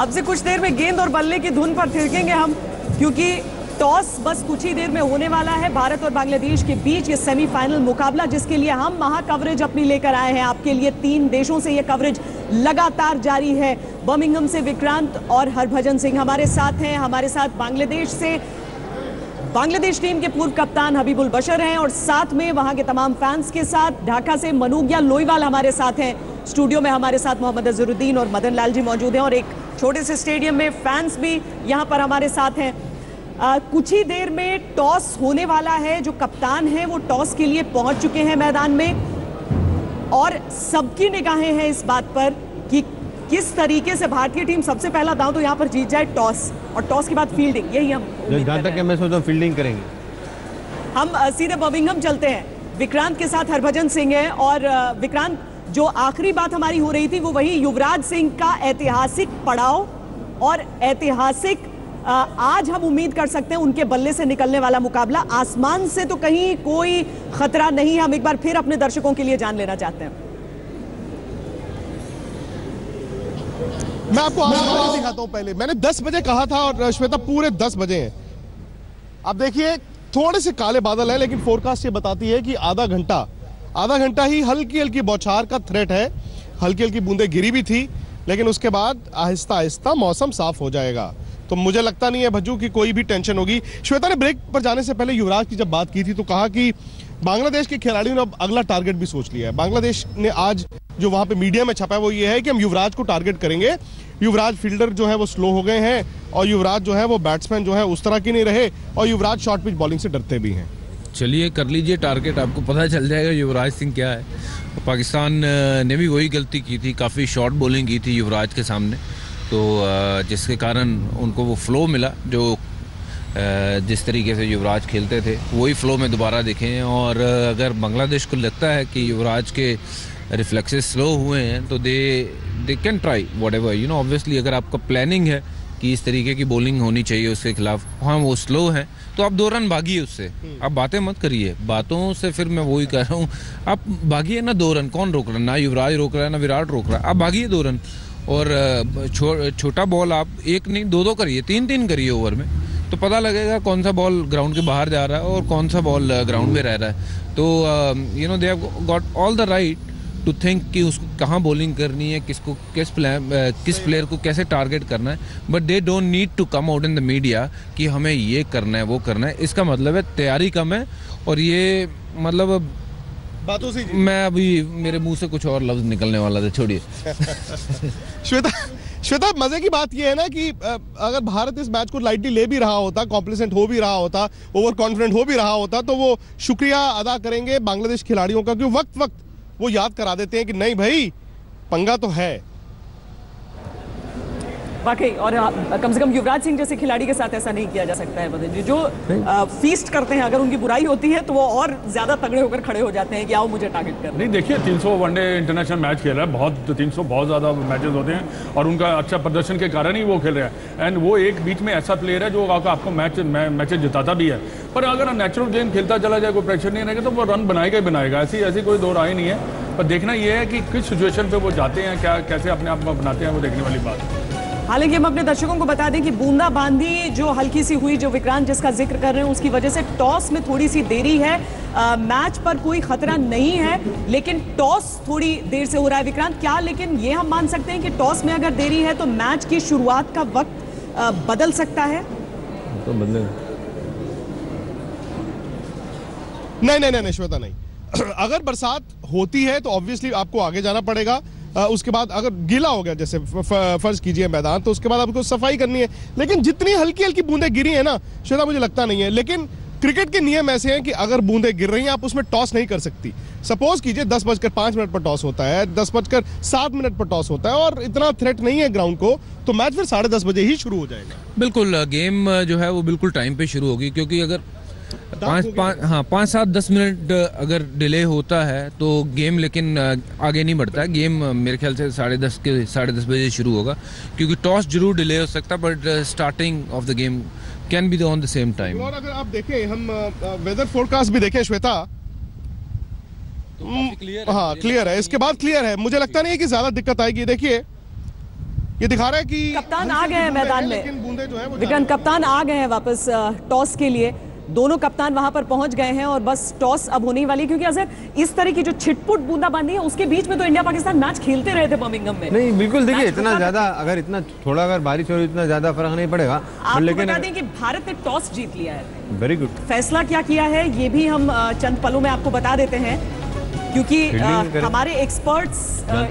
अब से कुछ देर में गेंद और बल्ले की धुन पर थिरकेंगे हम, क्योंकि टॉस बस कुछ ही देर में होने वाला है। भारत और बांग्लादेश के बीच ये सेमीफाइनल मुकाबला, जिसके लिए हम महा कवरेज अपनी लेकर आए हैं आपके लिए। 3 देशों से ये कवरेज लगातार जारी है। बर्मिंघम से विक्रांत और हरभजन सिंह हमारे साथ हैं। हमारे साथ बांग्लादेश से बांग्लादेश टीम के पूर्व कप्तान हबीबुल बशर हैं, और साथ में वहां के तमाम फैंस के साथ ढाका से मनुग्या लोईवाल हमारे साथ हैं। स्टूडियो में हमारे साथ मोहम्मद अजहरुद्दीन और मदन लाल जी मौजूद हैं, और एक छोटे से स्टेडियम में फैंस भी यहां पर हमारे साथ हैं। कुछ ही देर में टॉस होने वाला है। जो कप्तान हैं वो टॉस के लिए पहुंच चुके हैं मैदान में, और सबकी निगाहें हैं इस बात पर कि किस तरीके से भारतीय टीम सबसे पहला दांव तो यहां पर जीत जाए टॉस, और टॉस के बाद फील्डिंग। यही हम जहां तक मैं सोचता हूं फील्डिंग करेंगे। हम सीधे बर्मिंघम चलते हैं। विक्रांत के साथ हरभजन सिंह है, और विक्रांत, जो आखिरी बात हमारी हो रही थी वो वही युवराज सिंह का ऐतिहासिक पड़ाव, और ऐतिहासिक आज हम उम्मीद कर सकते हैं उनके बल्ले से निकलने वाला मुकाबला। आसमान से तो कहीं कोई खतरा नहीं। हम एक बार फिर अपने दर्शकों के लिए जान लेना चाहते हैं। मैं आपको आसमान दिखाता हूं। पहले मैंने 10 बजे कहा था, और श्वेता पूरे 10 बजे हैं। अब देखिए थोड़े से काले बादल है, लेकिन फोरकास्ट ये बताती है कि आधा घंटा ही हल्की हल्की बौछार का थ्रेट है। हल्की हल्की बूंदें गिरी भी थी, लेकिन उसके बाद आहिस्ता आहिस्ता मौसम साफ हो जाएगा। तो मुझे लगता नहीं है भज्जू की कोई भी टेंशन होगी। श्वेता ने ब्रेक पर जाने से पहले युवराज की जब बात की थी तो कहा कि बांग्लादेश के खिलाड़ियों ने अब अगला टारगेट भी सोच लिया है। बांग्लादेश ने आज जो वहां पे मीडिया में छपा है वो ये है कि हम युवराज को टारगेट करेंगे। युवराज फील्डर जो है वो स्लो हो गए हैं, और युवराज जो है वो बैट्समैन जो है उस तरह की नहीं रहे, और युवराज शॉर्ट पिच बॉलिंग से डरते भी हैं। चलिए कर लीजिए टारगेट, आपको पता चल जाएगा युवराज सिंह क्या है। पाकिस्तान ने भी वही गलती की थी, काफ़ी शॉर्ट बॉलिंग की थी युवराज के सामने, तो जिसके कारण उनको वो फ्लो मिला जो जिस तरीके से युवराज खेलते थे वही फ्लो में दोबारा दिखें। और अगर बांग्लादेश को लगता है कि युवराज के रिफ्लेक्सेस स्लो हुए हैं तो they can try whatever, you know. Obviously अगर आपका प्लानिंग है कि इस तरीके की बॉलिंग होनी चाहिए उसके खिलाफ, हाँ वो स्लो है तो आप 2 रन भागिए उससे। आप बातें मत करिए, बातों से फिर मैं वही कर रहा हूँ, आप भागिए ना 2 रन। कौन रोक रहा है? ना युवराज रोक रहा है ना विराट रोक रहा है। आप भागिए 2 रन, और छोटा बॉल आप 1 नहीं 2-2 करिए, 3-3 करिए ओवर में, तो पता लगेगा कौन सा बॉल ग्राउंड के बाहर जा रहा है और कौन सा बॉल ग्राउंड में रह रहा है। तो you know they have got all the right to think कि उसको कहाँ बॉलिंग करनी है, किस प्लेयर को कैसे टारगेट करना है, but they don't need to come out in the media कि हमें ये करना है वो करना है। इसका मतलब है तैयारी कम है, और ये मतलब बातों से मैं अभी मेरे मुंह से कुछ और लफ्ज निकलने वाला था, छोड़िए। श्वेता मजे की बात यह है ना कि अगर भारत इस मैच को लाइटली ले भी रहा होता, कॉम्प्लिसेंट हो भी रहा होता, ओवर कॉन्फिडेंट हो भी रहा होता, तो वो शुक्रिया अदा करेंगे बांग्लादेश खिलाड़ियों का, क्योंकि वक्त वो याद करा देते हैं कि नहीं भाई पंगा तो है। वाकई, और कम से कम युवराज सिंह जैसे खिलाड़ी के साथ ऐसा नहीं किया जा सकता है मदन जी, जो फीस्ट करते हैं। अगर उनकी बुराई होती है तो वो और ज्यादा तगड़े होकर खड़े हो जाते हैं कि आओ मुझे टारगेट कर। नहीं देखिए 300 वनडे इंटरनेशनल मैच खेल रहा है, बहुत 300 बहुत ज़्यादा मैचेस होते हैं, और उनका अच्छा प्रदर्शन के कारण ही वो खेल रहा है। एंड वो एक बीच में ऐसा प्लेयर है जो आपको मैचेस जिताता भी है। पर अगर नेचुरल गेम खेलता चला जाए, कोई प्रेशर नहीं रहेगा, तो वो रन बनाएगा ही बनाएगा। ऐसी कोई दो राय नहीं है। पर देखना ये है कि किस सिचुएशन पे वो जाते हैं, क्या कैसे अपने आप को बनाते हैं, वो देखने वाली बात है। हालांकि हम अपने दर्शकों को बता दें कि बूंदाबांदी जो हल्की सी हुई, जो विक्रांत जिसका जिक्र कर रहे हैं, उसकी वजह से टॉस में थोड़ी सी देरी है। मैच पर कोई खतरा नहीं है, लेकिन टॉस थोड़ी देर से हो रहा है। विक्रांत, क्या लेकिन ये हम मान सकते हैं कि टॉस में अगर देरी है तो मैच की शुरुआत का वक्त बदल सकता है? तो बदले नहीं श्वेता, नहीं। अगर बरसात होती है तो ऑब्वियसली आपको आगे जाना पड़ेगा। उसके बाद अगर गीला हो गया, जैसे फर्ज कीजिए मैदान, तो उसके बाद आपको सफाई करनी है। लेकिन जितनी हल्की हल्की बूंदें गिरी है ना श्वेता, मुझे लगता नहीं है। लेकिन क्रिकेट के नियम ऐसे हैं कि अगर बूंदें गिर रही हैं आप उसमें टॉस नहीं कर सकती। सपोज कीजिए 10:05 पर टॉस होता है, 10:07 पर टॉस होता है, और इतना थ्रेट नहीं है ग्राउंड को, तो मैच फिर 10:30 बजे ही शुरू हो जाएगा। बिल्कुल, गेम जो है वो बिल्कुल टाइम पे शुरू होगी, क्योंकि अगर 5-7-10 मिनट अगर डिले होता है तो गेम लेकिन आगे नहीं बढ़ता है। गेम मेरे ख्याल से 10:30 बजे शुरू होगा, क्योंकि टॉस जरूर डिले हो सकता है, but starting of the game can be on the same time. और अगर आप देखें, हम वेदर फोरकास्ट भी देखें श्वेता, तो हाँ क्लियर है, इसके बाद क्लियर है। मुझे लगता नहीं है कि ज्यादा दिक्कत आएगी। देखिए ये दिखा रहा है कि कप्तान आ गए हैं मैदान में, लेकिन बूंदे जो है वो विक्रांत कप्तान आ गए हैं वापस टॉस के लिए। दोनों कप्तान वहां पर पहुंच गए हैं और बस टॉस अब होने वाली है, क्योंकि अजहर इस तरह की जो छिटपुट बूंदाबांदी है उसके बीच में तो इंडिया पाकिस्तान मैच खेलते रहे थे बर्मिंघम में। नहीं बिल्कुल, देखिए मैच इतना ज्यादा अगर इतना थोड़ा अगर बारिश हो इतना ज्यादा फर्क नहीं पड़ेगा। आपको लेकिन बता दें कि भारत ने टॉस जीत लिया है। Very good. फैसला क्या किया है ये भी हम चंद पलों में आपको बता देते हैं, क्योंकि हमारे एक्सपर्ट्स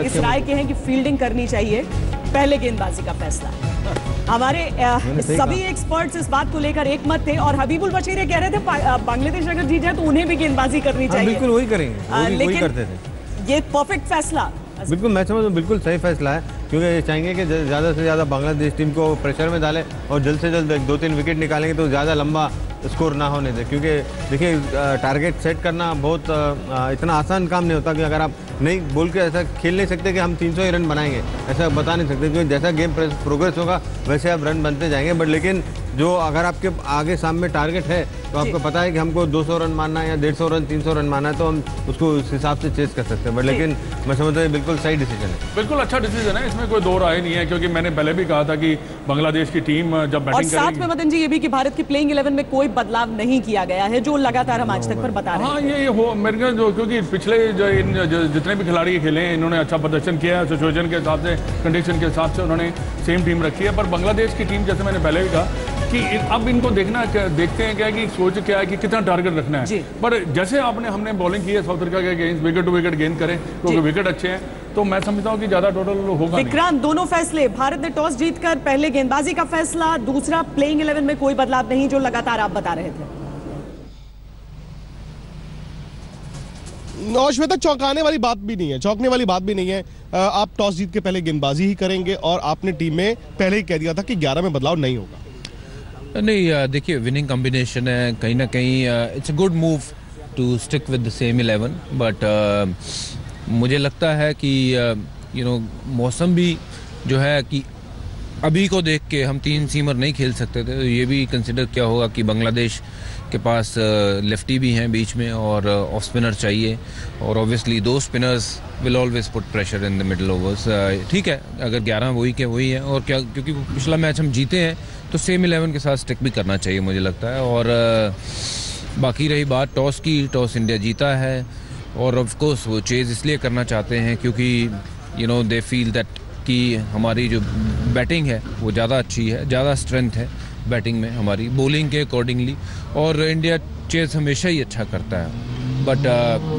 इस राय के हैं कि फील्डिंग करनी चाहिए, पहले गेंदबाजी का फैसला। हमारे सभी एक्सपर्ट्स इस बात को लेकर एक मत थे और हबीबुल बशीर कह रहे थे बांग्लादेश अगर जीत जाए तो उन्हें भी गेंदबाजी करनी चाहिए। बिल्कुल वही करेंगे, वही करते थे। ये परफेक्ट फैसला बिल्कुल मैं समझ बिल्कुल सही फैसला है, क्योंकि ये चाहेंगे कि ज़्यादा से ज़्यादा बांग्लादेश टीम को प्रेशर में डालें और जल्द से जल्द 2-3 विकेट निकालेंगे तो ज़्यादा लंबा स्कोर ना होने दें। क्योंकि देखिए टारगेट सेट करना बहुत इतना आसान काम नहीं होता कि अगर आप नहीं बोल के ऐसा खेल नहीं सकते कि हम 300 ही रन बनाएंगे, ऐसा बता नहीं सकते, क्योंकि जैसा गेम प्रोग्रेस होगा वैसे आप रन बनते जाएंगे। बट लेकिन जो अगर आपके आगे सामने टारगेट है तो आपको पता है कि हमको 200 रन मारना है या 150 रन 300 रन मारना है, तो हम उसको उस हिसाब से चेस कर सकते हैं। बट लेकिन मैं समझता हूँ बिल्कुल सही डिसीजन है, बिल्कुल अच्छा डिसीजन है, इसमें कोई दो राय नहीं है। क्योंकि मैंने पहले भी कहा था कि बांग्लादेश की टीम जब बैटिंग और साथ में मदन जी ये भी कि भारत की प्लेइंग 11 में कोई बदलाव नहीं किया गया है, जो लगातार हम आज तक पर बता रहे हैं। हाँ ये हो मेरे ख्याल जो, क्योंकि पिछले जितने भी खिलाड़ी खेले हैं इन्होंने अच्छा प्रदर्शन किया है, सिचुएशन के हिसाब से कंडीशन के हिसाब से उन्होंने सेम टीम रखी है। पर बांग्लादेश की टीम जैसे मैंने पहले भी कहा कि अब इनको देखते हैं क्या कि सोच क्या है कि कितना टारगेट रखना है। पर जैसे हमने बॉलिंग की है साउथ अफ्रीका के अगेंस्ट, विकेट टू विकेट गेंद करें क्योंकि विकेट अच्छे हैं, तो मैं समझता हूं कि ज्यादा टोटल होगा। विक्रांत दोनों फैसले, भारत ने टॉस जीतकर पहले गेंदबाजी का फैसला, दूसरा प्लेइंग 11 में कोई बदलाव नहीं, जो लगातार आप बता रहे थे। श्वेता चौंकाने वाली बात भी नहीं है, चौंकने वाली बात भी नहीं है। आप टॉस जीत के पहले गेंदबाजी ही करेंगे और आपने टीम में पहले ही कह दिया था कि 11 में बदलाव नहीं होगा। नहीं देखिए विनिंग कॉम्बिनेशन है, कहीं ना कहीं it's a good move to stick with the same 11। But मुझे लगता है कि मौसम भी जो है कि अभी को देख के हम 3 सीमर नहीं खेल सकते थे, तो ये भी कंसिडर क्या होगा कि बांग्लादेश के पास लेफ्टी भी हैं बीच में और ऑफ स्पिनर चाहिए, और obviously 2 spinners will always put pressure in the middle overs. ठीक है, अगर 11 वही के वही है, और क्या क्योंकि पिछला मैच हम जीते हैं तो सेम 11 के साथ स्टिक भी करना चाहिए मुझे लगता है। और बाकी रही बात टॉस की, टॉस इंडिया जीता है और ऑफ कोर्स वो चेज इसलिए करना चाहते हैं क्योंकि दे फील दैट कि हमारी जो बैटिंग है वो ज़्यादा अच्छी है, ज़्यादा स्ट्रेंथ है बैटिंग में हमारी, बॉलिंग के अकॉर्डिंगली, और इंडिया चेज हमेशा ही अच्छा करता है। बट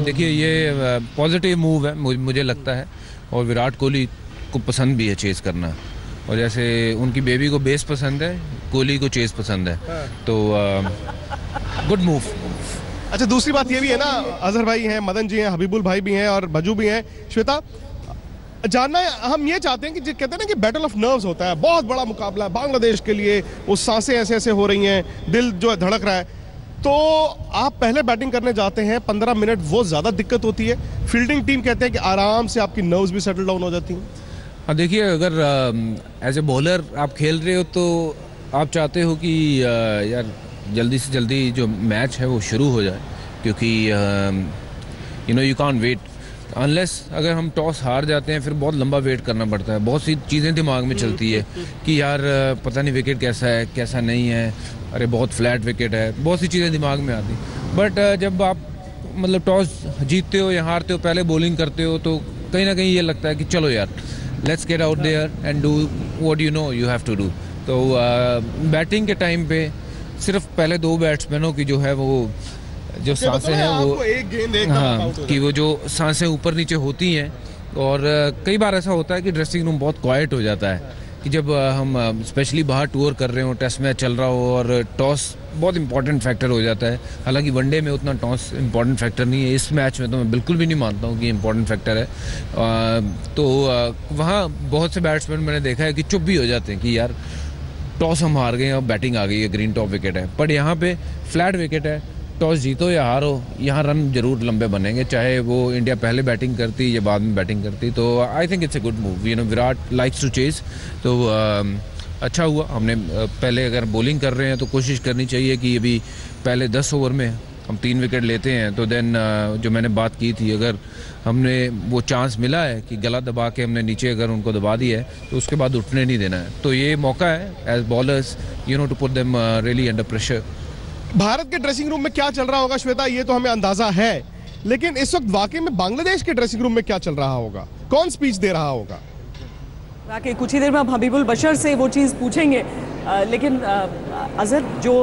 देखिए ये पॉजिटिव मूव है मुझे लगता है, और विराट कोहली को पसंद भी है चेज करना, और जैसे उनकी बेबी को बेस पसंद है, कोहली को चेज पसंद है, तो गुड मूव। अच्छा दूसरी बात ये भी है ना, अजहर भाई हैं, मदन जी हैं, हबीबुल भाई भी हैं और भजू भी हैं। श्वेता जानना है, हम ये चाहते हैं कि जो कहते हैं ना कि बैटल ऑफ नर्व्स होता है, बहुत बड़ा मुकाबला है बांग्लादेश के लिए, वो सांसें ऐसे ऐसे हो रही हैं, दिल जो है धड़क रहा है, तो आप पहले बैटिंग करने जाते हैं 15 मिनट, वो ज़्यादा दिक्कत होती है। फील्डिंग टीम कहते हैं कि आराम से आपकी नर्व्स भी सेटल डाउन हो जाती हैं। हाँ देखिए, अगर एज ए बॉलर आप खेल रहे हो तो आप चाहते हो कि यार जल्दी से जल्दी जो मैच है वो शुरू हो जाए, क्योंकि यू कांट वेट अनलेस, अगर हम टॉस हार जाते हैं फिर बहुत लंबा वेट करना पड़ता है, बहुत सी चीज़ें दिमाग में चलती है कि यार पता नहीं विकेट कैसा है कैसा नहीं है, अरे बहुत फ्लैट विकेट है, बहुत सी चीज़ें दिमाग में आती। बट जब आप मतलब टॉस जीतते हो या हारते हो, पहले बॉलिंग करते हो, तो कहीं ना कहीं ये लगता है कि चलो यार let's get out there and do what you have to do. तो बैटिंग के टाइम पे सिर्फ पहले 2 बैट्समैनों की जो है वो जो सांसें हैं वो एक गेंद एक हाँ कि वो जो सांसें ऊपर नीचे होती हैं, और कई बार ऐसा होता है कि ड्रेसिंग रूम बहुत क्वाइट हो जाता है कि जब हम स्पेशली बाहर टूर कर रहे हो, टेस्ट मैच चल रहा हो, और टॉस बहुत इंपॉर्टेंट फैक्टर हो जाता है। हालांकि वनडे में उतना टॉस इंपॉर्टेंट फैक्टर नहीं है, इस मैच में तो मैं बिल्कुल भी नहीं मानता हूँ कि इंपॉर्टेंट फैक्टर है। तो वहाँ बहुत से बैट्समैन मैंने देखा है कि चुप भी हो जाते हैं कि यार टॉस हम हार गए हैं, अब बैटिंग आ गई है, ग्रीन टॉप विकेट है। बट यहाँ पे फ्लैट विकेट है, टॉस जीतो या हारो, यहाँ रन जरूर लंबे बनेंगे, चाहे वो इंडिया पहले बैटिंग करती या बाद में बैटिंग करती। तो I think it's a good move, Virat likes to chase. तो अच्छा हुआ हमने पहले, अगर बॉलिंग कर रहे हैं तो कोशिश करनी चाहिए कि अभी पहले 10 ओवर में हम 3 विकेट लेते हैं तो देन जो मैंने बात की थी, अगर हमने वो चांस मिला है कि गला दबा के हमने नीचे अगर उनको दबा दिया है तो उसके बाद उठने नहीं देना है। तो ये मौका है as bowlers to put them really under pressure. Bharat के ड्रेसिंग रूम में क्या चल रहा होगा श्वेता, ये तो हमें अंदाजा है, लेकिन इस वक्त वाकई में बांग्लादेश के ड्रेसिंग रूम में क्या चल रहा होगा, कौन स्पीच दे रहा होगा? वाकई कुछ ही देर में हम हबीबुल बशर से वो चीज़ पूछेंगे, लेकिन अजहर जो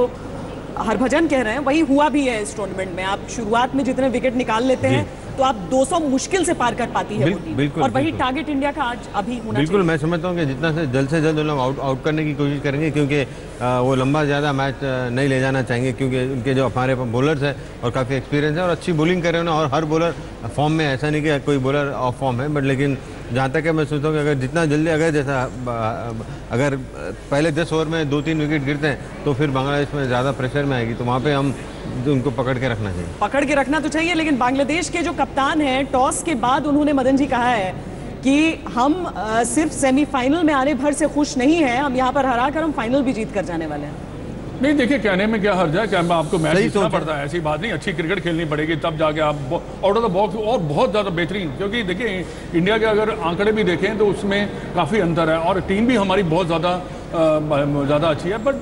हरभजन कह रहे हैं वही हुआ भी है इस टूर्नामेंट में। आप शुरुआत में जितने विकेट निकाल लेते हैं तो आप 200 मुश्किल से पार कर पाती है वो टीम, और वही टारगेट इंडिया का आज अभी होना बिल्कुल चाहिए। मैं समझता हूँ कि जितना से जल्द उन लोग आउट करने की कोशिश करेंगे, क्योंकि वो लंबा ज़्यादा मैच नहीं ले जाना चाहेंगे, क्योंकि उनके जो हमारे बॉलर्स हैं और काफ़ी एक्सपीरियंस है और अच्छी बॉलिंग कर रहे हैं, और हर बॉलर फॉर्म में, ऐसा नहीं कि कोई बॉलर ऑफ फॉर्म है, बट लेकिन जहाँ तक है मैं सोचता हूँ कि अगर जितना जल्दी अगर पहले 10 ओवर में 2-3 विकेट गिरते हैं तो फिर बांग्लादेश में ज़्यादा प्रेशर में आएगी, तो वहाँ पे हम उनको पकड़ के रखना चाहिए। पकड़ के रखना तो चाहिए, लेकिन बांग्लादेश के जो कप्तान हैं, टॉस के बाद उन्होंने मदन जी कहा है कि हम सिर्फ सेमीफाइनल में आने भर से खुश नहीं हैं, हम यहाँ पर हरा कर हम फाइनल भी जीत कर जाने वाले हैं। नहीं देखिए, कहने में क्या हर्ज है, क्या आपको मैच जीतना पड़ता है, ऐसी बात नहीं। अच्छी क्रिकेट खेलनी पड़ेगी तब जाके आप आउट ऑफ द बॉक्स और बहुत ज़्यादा बेहतरीन, क्योंकि देखिए इंडिया के अगर आंकड़े भी देखें तो उसमें काफ़ी अंतर है, और टीम भी हमारी बहुत ज़्यादा अच्छी है। बट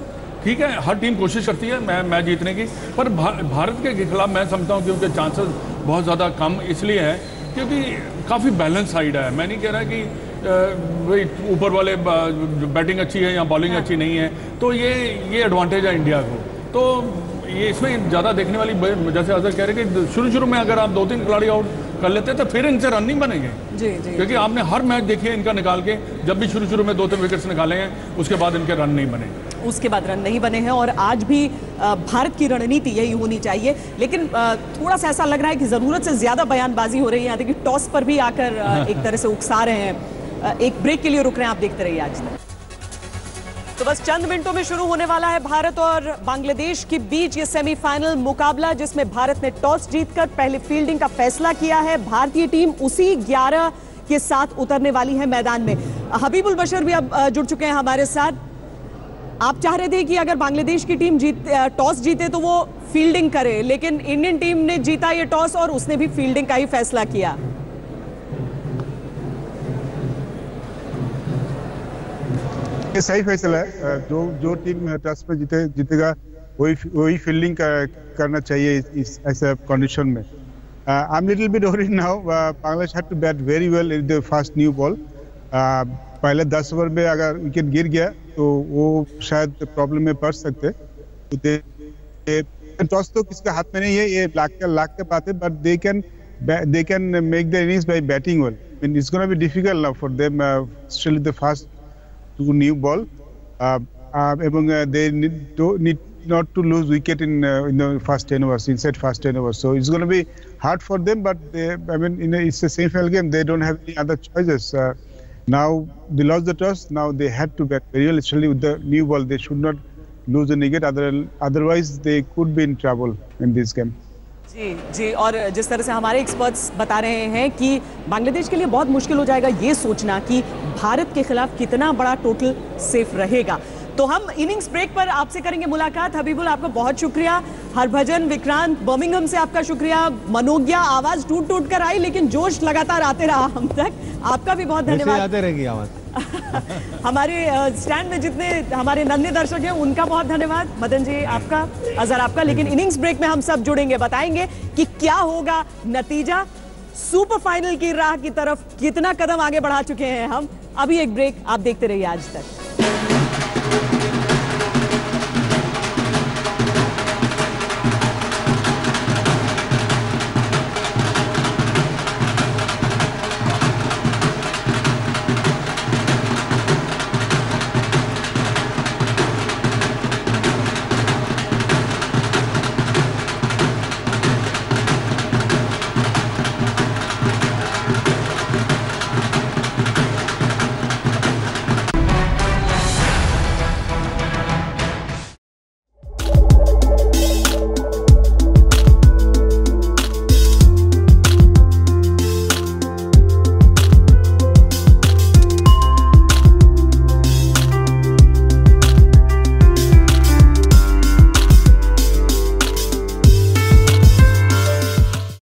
ठीक है, हर टीम कोशिश करती है मैच जीतने की, पर भारत के खिलाफ मैं समझता हूँ कि उनके चांसेस बहुत ज़्यादा कम इसलिए है क्योंकि काफ़ी बैलेंस साइड है। मैं नहीं कह रहा कि भाई ऊपर वाले बैटिंग अच्छी है या बॉलिंग अच्छी नहीं है, तो ये एडवांटेज है इंडिया को। तो ये इसमें ज़्यादा देखने वाली, जैसे अजहर कह रहे कि शुरू में अगर आप 2-3 खिलाड़ी आउट कर लेते हैं तो फिर इनसे रन नहीं बनेंगे। जी। क्योंकि आपने हर मैच देखिए इनका निकाल के, जब भी शुरू में 2-3 विकेट्स निकाले हैं उसके बाद इनके रन नहीं बने, उसके बाद रन नहीं बने हैं, और आज भी भारत की रणनीति यही होनी चाहिए। लेकिन थोड़ा सा ऐसा लग रहा है कि ज़रूरत से ज़्यादा बयानबाजी हो रही है, यहाँ देखिए टॉस पर भी आकर एक तरह से उकसा रहे हैं। एक ब्रेक के लिए रुक रहे हैं, आप देखते रहिए आज तक। तो बस चंद मिनटों में शुरू होने वाला है भारत और बांग्लादेश के बीच ये सेमीफाइनल मुकाबला, जिसमें भारत ने टॉस जीतकर पहले फील्डिंग का फैसला किया है। भारतीय टीम उसी 11 के साथ उतरने वाली है मैदान में। हबीबुल बशर भी अब जुड़ चुके हैं हमारे साथ। आप चाह रहे थे कि अगर बांग्लादेश की टीम टॉस जीते तो वो फील्डिंग करे, लेकिन इंडियन टीम ने जीता ये टॉस और उसने भी फील्डिंग का ही फैसला किया। ये सही फैसला है। जो टीम टॉस पे जीतेगा वही फील्डिंग करना चाहिए इस ऐसे कंडीशन में। I am little bit worried now, Bangladesh had to bat very well in the first new ball. पहले 10 ओवर में अगर विकेट गिर गया तो वो शायद प्रॉब्लम में पड़ सकते। तो टॉस तो किसके हाथ में नहीं है, ये लाख के बात है, but they can make the innings bye batting well. I mean, it's going to be difficult now for them, still the first to new ball, এবং they need not to lose wicket in the first 10 overs, inside first 10 overs. So it's going to be hard for them, but it's a semi-final game. They don't have any other choices. Now they lost the toss. Now they had to bat very well, especially with the new ball. They should not lose the wicket. Otherwise, they could be in trouble in this game. जी, और जिस तरह से हमारे experts बता रहे हैं कि बांग्लादेश के लिए बहुत मुश्किल हो जाएगा ये सोचना कि भारत के खिलाफ कितना बड़ा टोटल सेफ रहेगा। तो हम इनिंग्स ब्रेक पर आपसे करेंगे मुलाकात। हबीबुल, आपका बहुत शुक्रिया। हरभजन, विक्रांत, बर्मिंघम से आपका शुक्रिया। मनोज्ञा, आवाज टूट कर आई लेकिन जोश लगातार आते रहा हम तक, आपका भी बहुत धन्यवाद। आते रहेगी आवाज। हमारे स्टैंड में जितने हमारे नन्हे दर्शक हैं उनका बहुत धन्यवाद। मदन जी आपका, अजहर आपका। लेकिन इनिंग्स ब्रेक में हम सब जुड़ेंगे, बताएंगे कि क्या होगा नतीजा, सुपर फाइनल की राह की तरफ कितना कदम आगे बढ़ा चुके हैं हम। अभी एक ब्रेक, आप देखते रहिए आज तक।